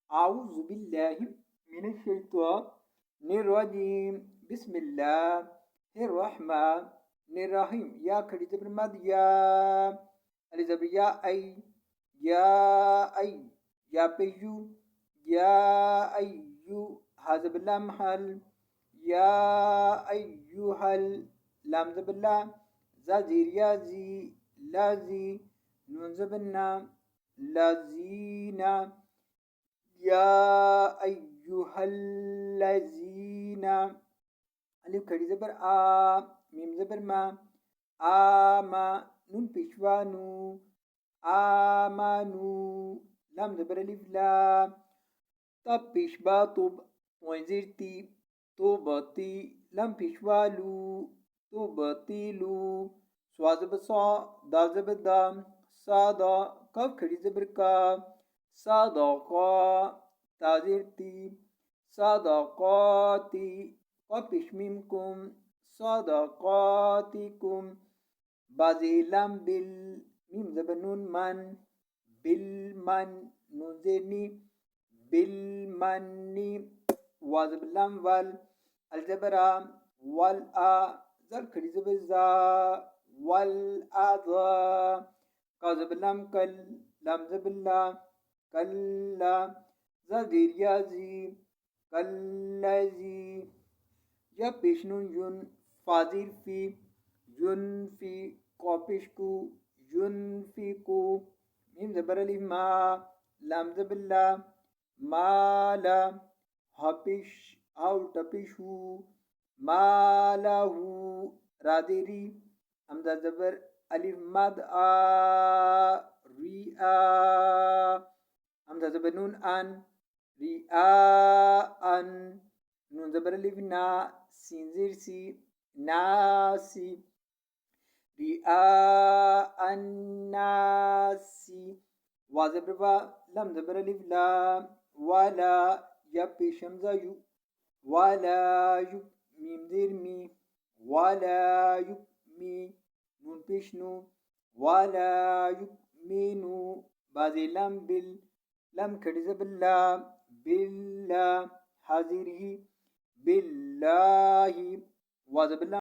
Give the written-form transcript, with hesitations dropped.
أعوذ بالله من الشيطان الرجيم. بسم الله الرحمن الرحيم. يا خدي زبر مد يا علي زبر يا بيجو يا أيو هذا بالله محل يا أيها لام زبلا زازير يا زي لازي نون زبنا لازينا يا أيها الذين ألف كري زبر ميم زبر ما نون بيشوانو آمانو لام زبر ألف لا طب بيشبا طب وزيرتي طوبتي لام بيشوالو طوبتيلو سواز بصا دال زبر دام صادا كف كري زبر صدقة تازرتي صدقاتي وبش منكم صدقاتكم بازيلام ميم زبنون من بالمن نزني بالمن وزبلام الجبرا والآ زل كريزبزا والآذا كازبلام لام زبلا كلا زدير يازي كالذي يبشنون جن فاضل في قابشكو ينفيكو ميم زبر ما لام زبلا ما لا هبش أو تبشو ما له رادري أمزا زبر ألف مد رئا همزة زبر نون رئاء نون زبر ألف سينزير سي ناسي رئاء الناس وزبر لم زبر ألف لا ولا يب شمزة ولا يب ميم زير مي ولا يؤمي نون بيشنو ولا يؤمنوا بازي لم لم كرز بالله حاضره بالله وزبلا